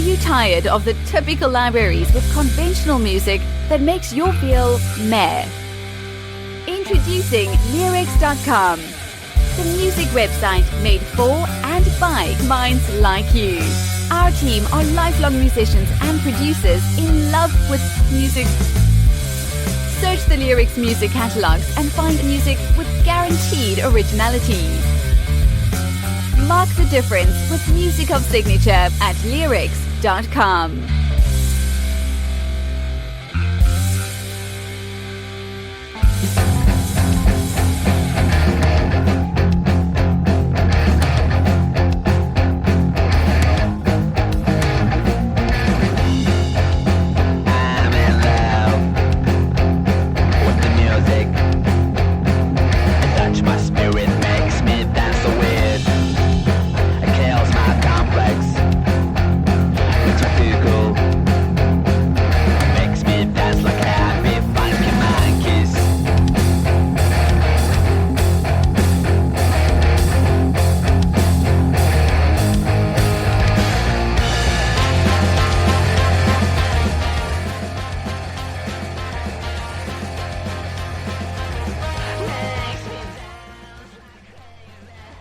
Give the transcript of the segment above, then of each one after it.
you tired of the typical libraries with conventional music that makes you feel meh? Introducing Leerecs.com, the music website made for and by minds like you. Our team are lifelong musicians and producers in love with music. Search the Leerecs music catalogs and find music with guaranteed originality. Mark the difference with music of signature at Leerecs.com.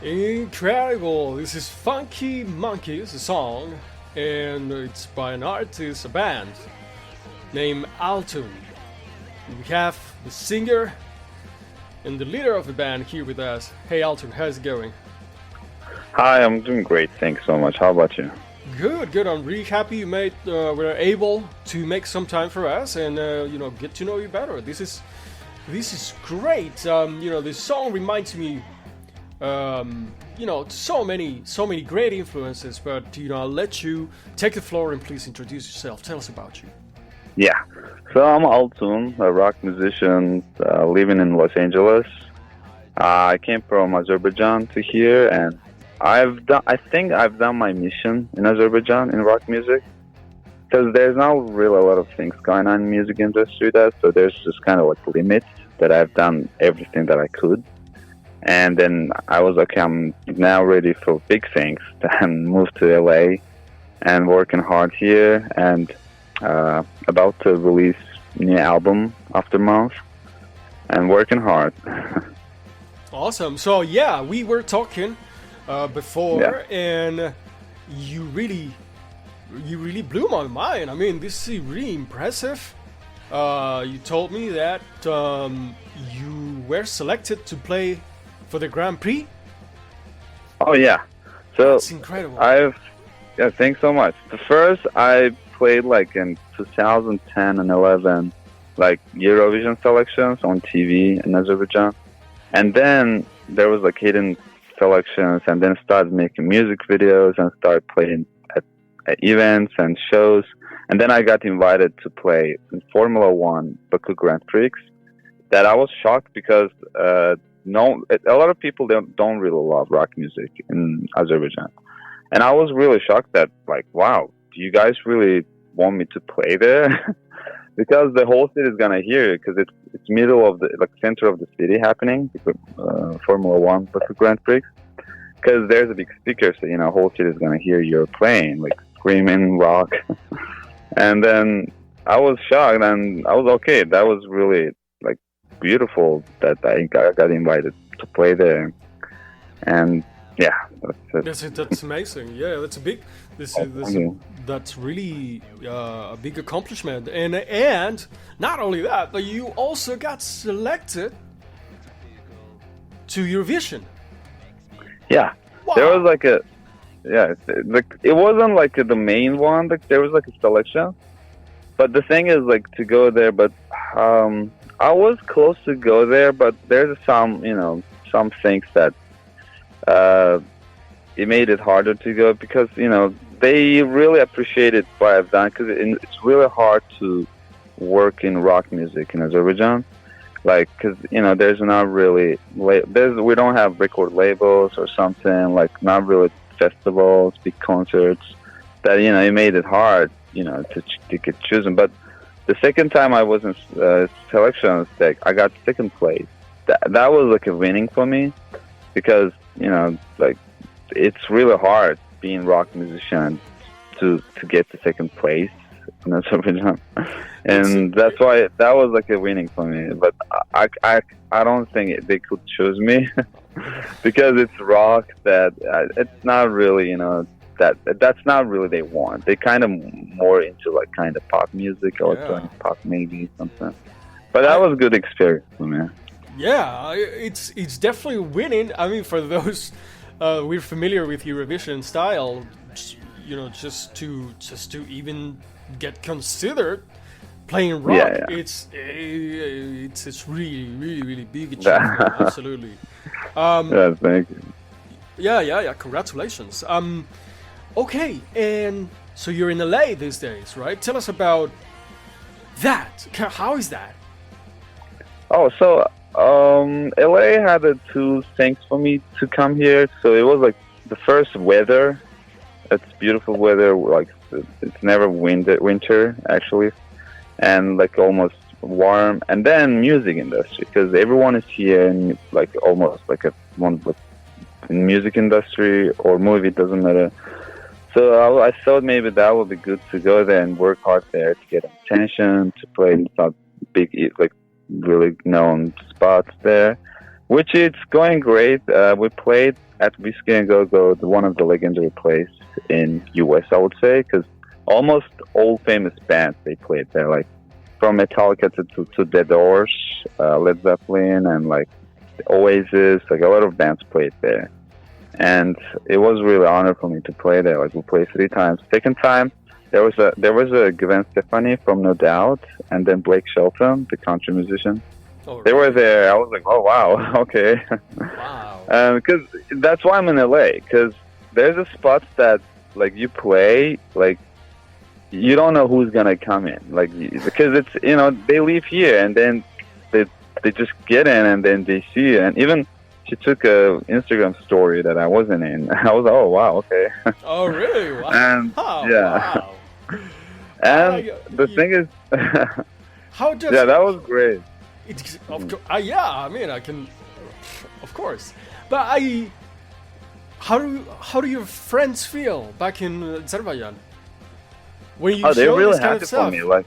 Incredible! This is Funky Monkeys, a song, and it's by an artist, a band named Altun. We have the singer and the leader of the band here with us. Hey Altun, how's it going? Hi, I'm doing great. Thanks so much. How about you? Good. I'm really happy you were able to make some time for us and get to know you better. This is great. This song reminds me. So many great influences, but I'll let you take the floor and please introduce yourself. Tell us about you. Yeah, so I'm Altun, a rock musician living in Los Angeles. I came from Azerbaijan to here, and I think I've done my mission in Azerbaijan in rock music, because there's not really a lot of things going on in the music industry so there's just kind of like limits that I've done everything that I could. And then I was okay, I'm now ready for big things, and moved to LA and working hard here, and about to release new album after month and working hard. Awesome. So yeah, we were talking before, and you really blew my mind. I mean, this is really impressive. You told me that you were selected to play for the Grand Prix? Oh yeah, so that's incredible. Thanks so much. The first I played like in 2010 and 11, like Eurovision selections on TV in Azerbaijan, and then there was like hidden selections, and then started making music videos and started playing at events and shows, and then I got invited to play in Formula One Baku Grand Prix. That I was shocked because a lot of people don't really love rock music in Azerbaijan. And I was really shocked that, like, wow, do you guys really want me to play there? Because the whole city is going to hear it, because it's middle of the, like, center of the city happening, Formula One Grand Prix. Because there's a big speaker, so, whole city is going to hear you're playing, like, screaming rock. And then I was shocked, and I was okay. That was really, like, beautiful that I got invited to play there, and yeah, that's amazing. Yeah, that's really a big accomplishment, and not only that, but you also got selected to Eurovision. Yeah, wow. There was like it wasn't like the main one. Like there was like a selection, but the thing is like to go there, but I was close to go there, but there's some things that it made it harder to go, because they really appreciated what I've done, because it's really hard to work in rock music in Azerbaijan, like because there's not really we don't have record labels or something, like not really festivals, big concerts, that it made it hard to get chosen. But the second time I was in selections, I got second place. That was like a winning for me, because like it's really hard being rock musician to get to second place in Azerbaijan, and that's why that was like a winning for me. But I don't think they could choose me because it's rock that it's not really, you know, that's not really they want. They kind of more into like kind of pop music, electronic pop maybe something. But that was a good experience for me. Yeah, it's definitely winning. I mean, for those we're familiar with Eurovision style, you know, just to even get considered playing rock, it's really big achievement. Absolutely. Yeah, thank you. Yeah. Congratulations. Okay, and so you're in LA these days, right? Tell us about that. How is that? Oh, so LA had two things for me to come here. So it was like the first weather. It's beautiful weather. Like it's never winter actually, and like almost warm. And then music industry, because everyone is here and like almost like in music industry or movie, it doesn't matter. So I thought maybe that would be good to go there and work hard there to get attention, to play in some big, like really known spots there, which it's going great. We played at Whiskey and Go-Go, one of the legendary places in US, I would say, because almost all famous bands, they played there, like from Metallica to The Doors, Led Zeppelin, and like Oasis, like a lot of bands played there. And it was really an honor for me to play there. Like we played 3 times. Second time, there was a Gwen Stefani from No Doubt, and then Blake Shelton, the country musician. Oh, really? They were there. I was like, oh wow, okay. Wow. Because that's why I'm in LA. Because there's a spot that like you play, like you don't know who's gonna come in. Like because it's, you know, they live here and then they just get in and then they see you. And even she took a Instagram story that I wasn't in. I was like, oh wow, okay. Oh really? Wow. And yeah. Wow. And the thing is, how does that was great. It's yeah, I mean, I can, of course, but how do your friends feel back in Azerbaijan when you they're show really this kind happy of stuff? for me. Like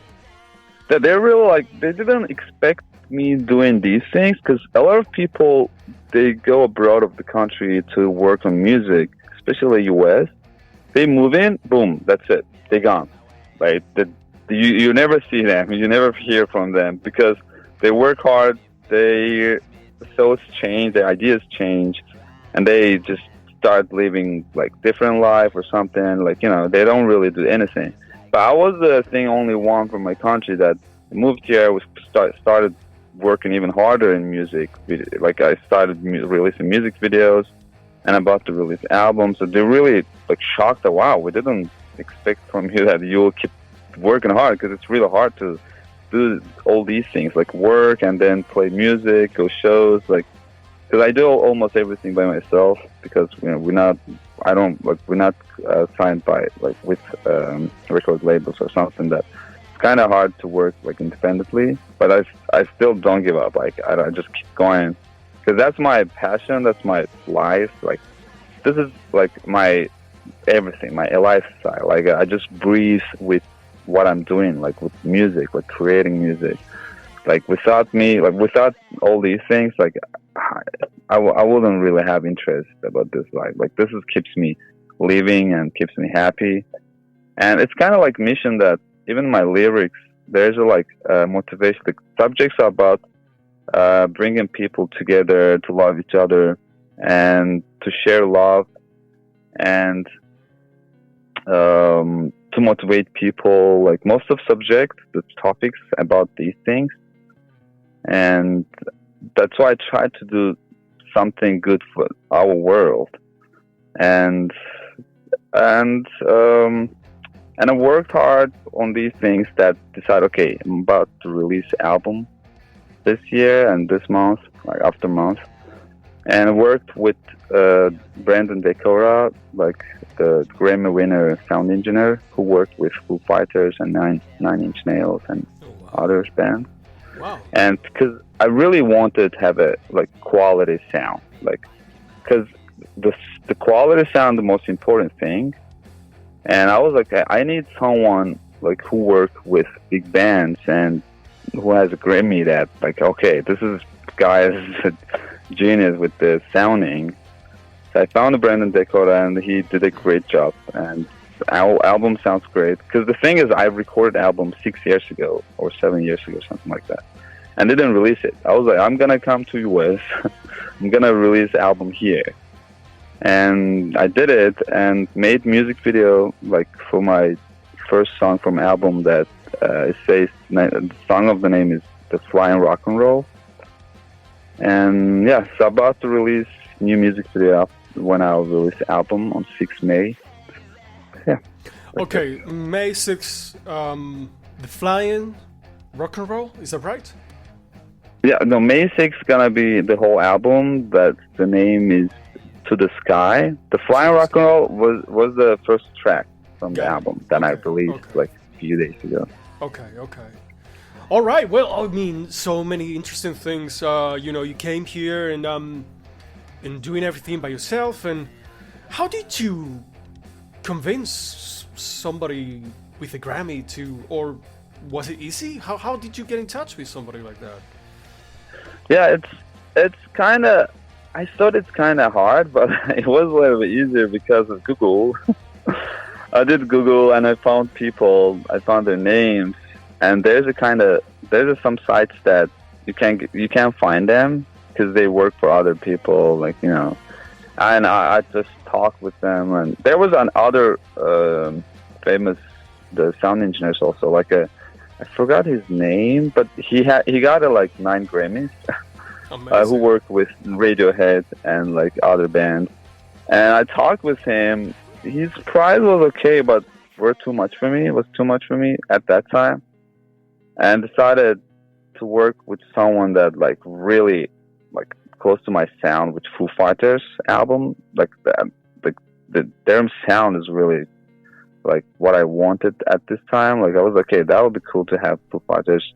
they're really like they didn't expect me doing these things, because a lot of people, they go abroad of the country to work on music, especially US. They move in, boom, that's it. They're gone. Like you never see them, you never hear from them, because they work hard, their thoughts change, their ideas change, and they just start living like different life or something. Like, you know, they don't really do anything. But I was the only one from my country that moved here, started working even harder in music. Like I started releasing music videos, and about to release albums. So they're really like shocked that, wow, we didn't expect from you that you will keep working hard, because it's really hard to do all these things, like work and then play music, go shows, like, because I do almost everything by myself, because, you know, we're not signed by like with record labels or something. That it's kind of hard to work like independently, but I still don't give up. Like I just keep going, because that's my passion, that's my life. Like this is like my everything, my lifestyle. Like I just breathe with what I'm doing, like with music, like creating music. Like without all these things, like I wouldn't really have interest about this life. Like this keeps me living and keeps me happy. And it's kind of like mission that even my lyrics, there's a like motivation. The subjects are about bringing people together to love each other and to share love, and to motivate people. Like most of subjects, the topics about these things, and that's why I try to do something good for our world. And I worked hard on these things, that decide, okay, I'm about to release an album this year and this month, like after month. And I worked with Brandon Decora, like the Grammy winner sound engineer, who worked with Foo Fighters and Nine Inch Nails and others bands. Wow. And because I really wanted to have a like quality sound, like because the quality sound, the most important thing. And I was like, I need someone like who work with big bands and who has a Grammy that like, okay, this is guy is a genius with the sounding. So I found Brandon Dakota, and he did a great job. And our album sounds great. Because the thing is, I recorded album 6 years ago or 7 years ago, something like that, and didn't release it. I was like, I'm gonna come to US. I'm gonna release album here. And I did it and made music video like for my first song from album that it says the song of the name is The Flying Rock and Roll. And yeah, so about to release new music video when I'll release the album on 6th May. Yeah. Okay, May 6th, The Flying Rock and Roll, is that right? Yeah, no, May 6th gonna be the whole album, but the name is To the Sky. The Flying Rock and Roll was the first track from the album that I released like a few days ago. Okay. All right. Well, I mean, so many interesting things. You came here and doing everything by yourself. And how did you convince somebody with a Grammy to, or was it easy? How did you get in touch with somebody like that? Yeah, it's kind of. I thought it's kind of hard, but it was a little bit easier because of Google. I did Google and I found people. I found their names. And there's some sites that you can't find them because they work for other people, like, you know. And I just talked with them, and there was another famous the sound engineers also, like I forgot his name, but he got like 9 Grammys. Who worked with Radiohead and like other bands. And I talked with him. His price was okay, but was too much for me at that time. And decided to work with someone that like really like close to my sound with Foo Fighters album. Like their sound is really like what I wanted at this time. Like I was like, okay, that would be cool to have Foo Fighters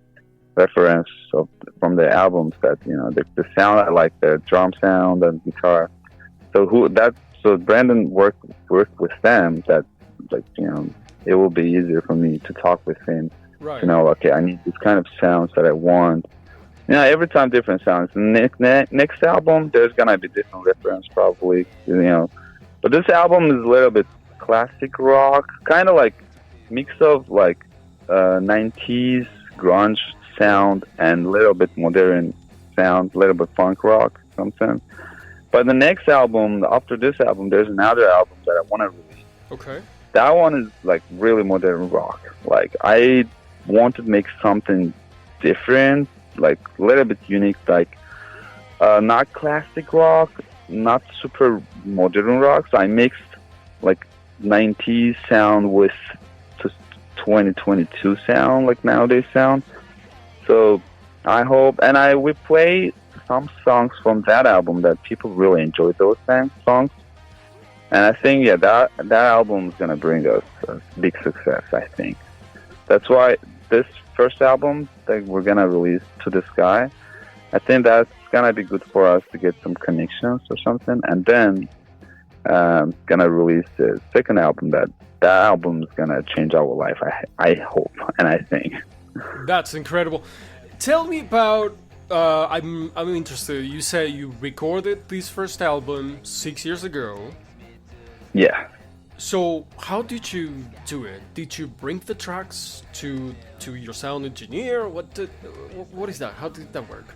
reference from their albums that, you know, the sound I like, the drum sound and guitar. So Brandon worked with them that, like, you know, it will be easier for me to talk with him. Right. You know, okay, I need this kind of sounds that I want. You know, every time different sounds. Next album, there's gonna be different reference probably, you know. But this album is a little bit classic rock, kind of like mix of like 90s grunge sound and a little bit modern sound, a little bit funk rock, something. But the next album, after this album, there's another album that I want to release. Okay. That one is like really modern rock. Like I wanted to make something different, like a little bit unique, like not classic rock, not super modern rock. So I mixed like 90s sound with just 2022 sound, like nowadays sound. So I hope, and we play some songs from that album that people really enjoy those songs. And I think, yeah, that album is going to bring us a big success, I think. That's why this first album that we're going to release, To the Sky, I think that's going to be good for us to get some connections or something. And then going to release the second album that album is going to change our life, I hope, and I think. That's incredible. Tell me about, I'm interested, you say you recorded this first album 6 years ago. Yeah. So how did you do it? Did you bring the tracks to your sound engineer? What is that? How did that work?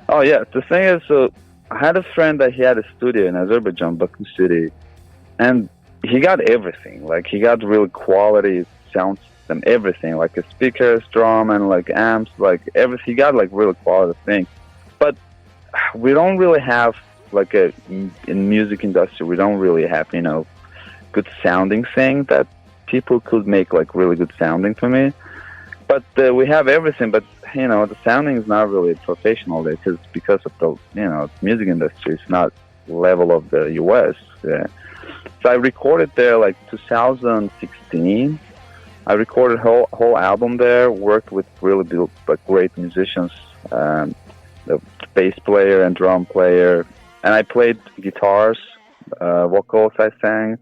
Oh yeah, the thing is, so I had a friend that he had a studio in Azerbaijan, Baku City, and he got everything. Like he got really quality sound system, everything, like speakers, drum, and like amps, like everything. He got like really quality things, but we don't really have like in music industry, we don't really have, you know, good sounding thing that people could make like really good sounding for me. But we have everything, but you know, the sounding is not really professional there because of the, you know, music industry is not level of the US. Yeah. So I recorded there like 2016. I recorded whole album there, worked with really great musicians, the bass player and drum player. And I played guitars, vocals I sang.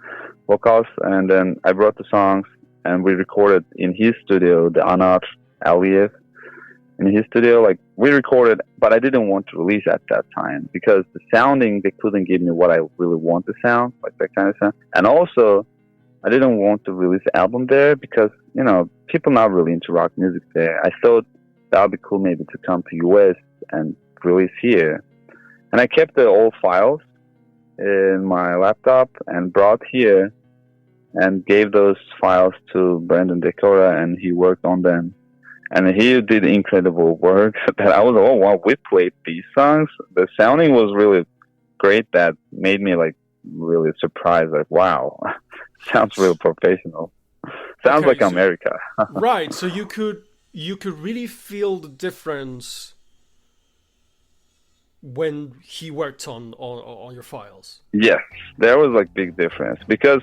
vocals, and then I brought the songs, and we recorded in his studio, the Anar Aliyev. In his studio, like, we recorded, but I didn't want to release at that time because the sounding, they couldn't give me what I really want to sound, like that kind of sound. And also, I didn't want to release the album there because, you know, people not really into rock music there. I thought that would be cool maybe to come to US and release here. And I kept the old files in my laptop and brought here and gave those files to Brandon Decora, and he worked on them. And he did incredible work that I was, oh wow, we played these songs. The sounding was really great. That made me like really surprised, like, wow, sounds real professional. Sounds like America. Right, so you could really feel the difference when he worked on your files. Yes, there was like big difference because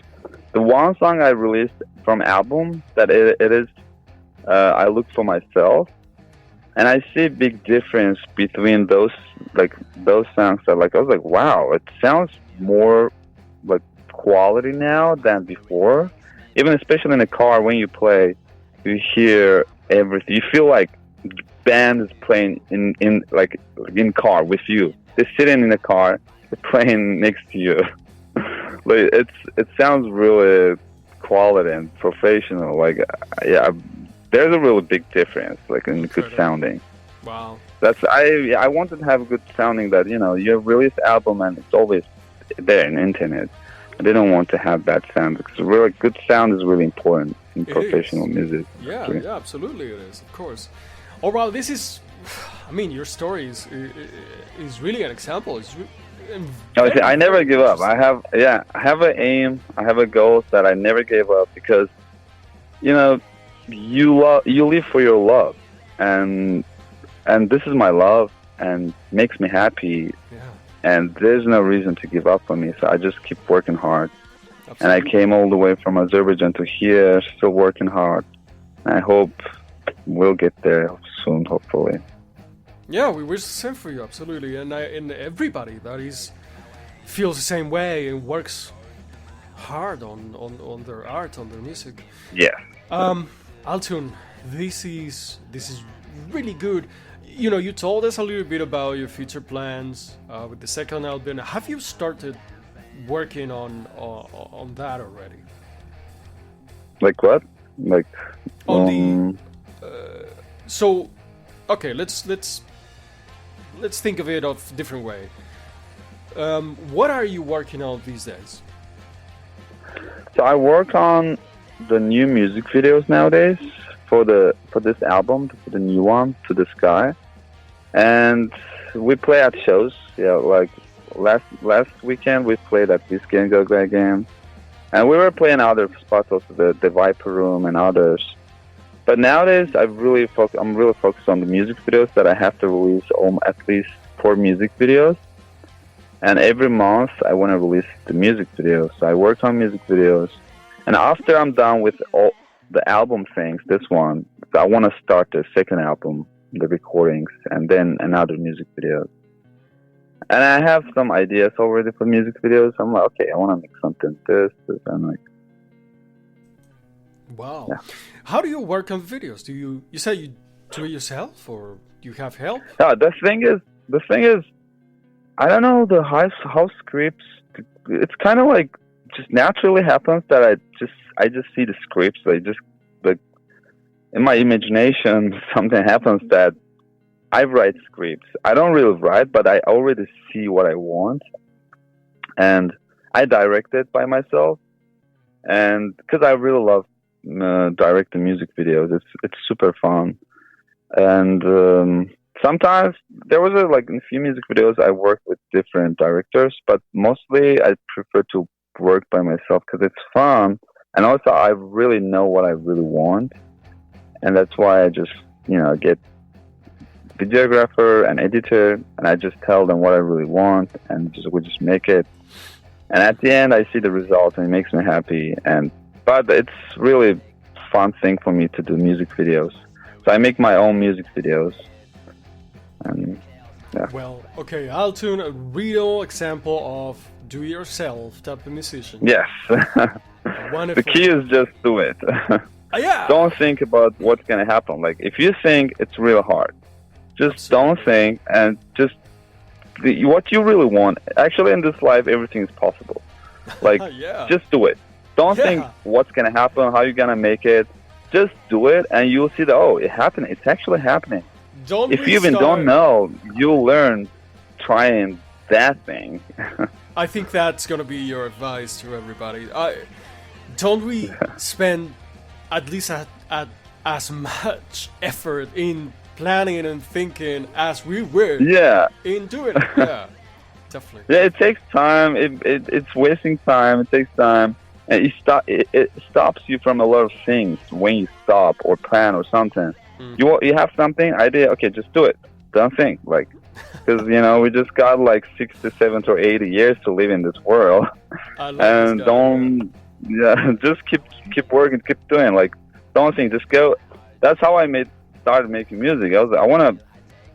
the one song I released from album that it is I look for myself, and I see a big difference between those songs that, like, I was like, wow, it sounds more like quality now than before. Even especially in the car when you play, you hear everything. You feel like band is playing in car with you. They're sitting in the car, they're playing next to you. Like, it sounds really quality and professional. Like, yeah, there's a really big difference, like, in good sounding. Wow. I wanted to have a good sounding that, you know, you release album and it's always there on the internet. I didn't want to have that sound because really good sound is really important in professional music. Yeah, yeah, absolutely it is, of course. Oh, well, this is, I mean, your story is really an example. It's I never give up. I have an aim. I have a goal that I never gave up because, you know, you live for your love, and this is my love and makes me happy. Yeah. And there's no reason to give up on me, so I just keep working hard. Absolutely. And I came all the way from Azerbaijan to here, still working hard. I hope we'll get there soon, hopefully. Yeah, we wish the same for you, absolutely. And everybody that feels the same way and works hard on their art, on their music. Yeah. Altun, this is really good. You know, you told us a little bit about your future plans with the second album. Have you started working on that already? Like what? Like on the. So, okay, let's think of it of a different way. What are you working on these days? So I work on the new music videos nowadays for this album, for the new one, To the Sky, and we play at shows. Yeah, like last weekend we played at this Game Go again, and we were playing other spots also, the Viper Room and others. But nowadays I'm really focused on the music videos that I have to release at least 4 music videos, and every month I want to release the music videos. So I work on music videos. And after I'm done with all the album things, this one, I want to start the second album, the recordings, and then another music video. And I have some ideas already for music videos. I'm like, okay, I want to make something this, and like. Wow. Yeah. How do you work on videos? You say you do it yourself, or do you have help? No, the thing is, I don't know how scripts. It's kind of like just naturally happens that I just see the scripts. I just, like, in my imagination something happens that I write scripts. I don't really write, but I already see what I want, and I direct it by myself. And because I really love directing music videos, it's super fun. And sometimes there was in a few music videos I worked with different directors, but mostly I prefer to work by myself because it's fun, and also I really know what I really want, and that's why I just get videographer and editor, and I just tell them what I really want, and we just make it, and at the end I see the result and it makes me happy. But it's really fun thing for me to do music videos, so I make my own music videos. And yeah. Well, okay, Altun, a real example of do-yourself type of musician. Yes. Wonderful. The key is just do it. Yeah. Don't think about what's gonna happen. Like if you think it's real hard, just Absolutely. don't think and just what you really want. Actually, in this life, everything is possible. Like Yeah. just do it. Don't Yeah. think what's gonna happen, how you're gonna make it. Just do it, and you'll see that it happened. It's actually happening. Don't If you even restart. don't know, you'll learn trying that thing. I think that's gonna be your advice to everybody. Don't we spend at least as much effort in planning and thinking as we would Yeah. in doing it? Yeah, definitely. Yeah, it takes time. It's wasting time. It takes time, and it stops you from a lot of things when you stop or plan or something. You have something idea. Okay, just do it. Don't think because we just got like 60, 70, or 80 years to live in this world, I love and this guy, just keep working, keep doing. Like don't think, just go. That's how I started making music. I want to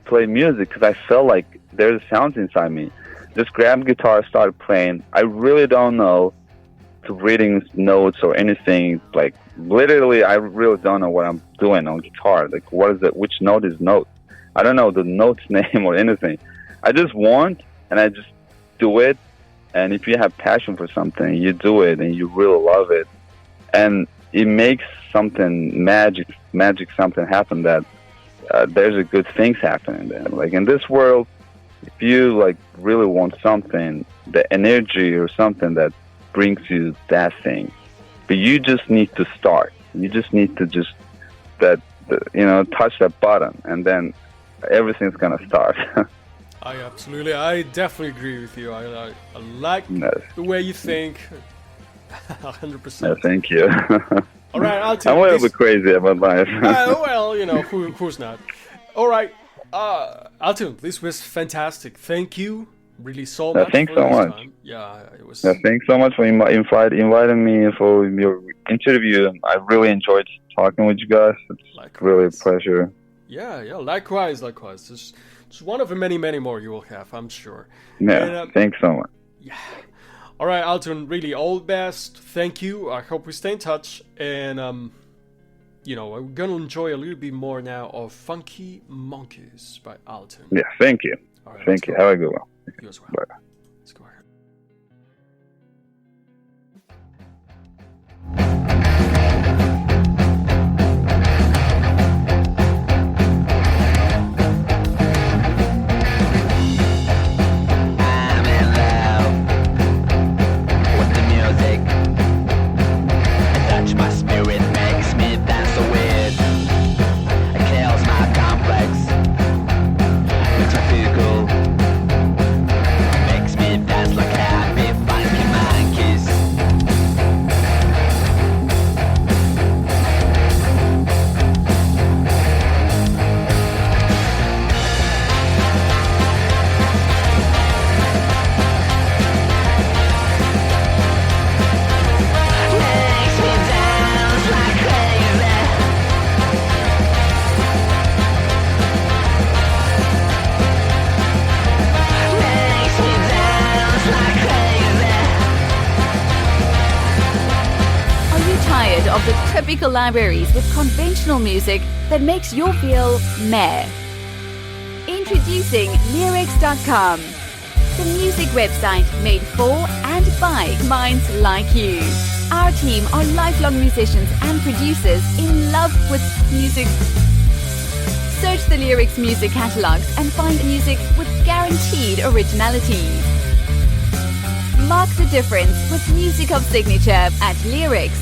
play music because I felt like there's sounds inside me. Just grab guitar, start playing. I really don't know to reading notes or anything. Like literally, I really don't know what I'm doing on guitar. Like what is it? Which note is note? I don't know the note's name or anything. I just want and I just do it. And if you have passion for something, you do it and you really love it, and it makes something magic something happen that there's a good things happening there. Like in this world, if you like really want something, the energy or something that brings you that thing, but you just need to start. You just need to touch that button, and then everything's gonna start. I definitely agree with you. I like the way you think. 100%. Thank you. All right, Altun. I'm a little bit crazy about life. Well, who's not? All right, Altun, this was fantastic. Thank you, really so much. Thanks for so this much. time. Yeah, it was. Thanks so much for inviting me for your interview. I really enjoyed talking with you guys. It's really a pleasure. Yeah, likewise. It's one of the many, many more you will have, I'm sure. Yeah, And, thanks so much. Yeah. All right, Altun, really all the best. Thank you. I hope we stay in touch. And, I'm going to enjoy a little bit more now of Funky Monkeys by Altun. Yeah, thank you. All right, Thank you. Have a good one. You as well. Bye. Let's go ahead. Of the typical libraries with conventional music that makes you feel meh. Introducing Leerecs.com, the music website made for and by minds like you. Our team are lifelong musicians and producers in love with music. Search the Leerecs music catalogs and find music with guaranteed originality. Mark the difference with music of signature at Leerecs.com.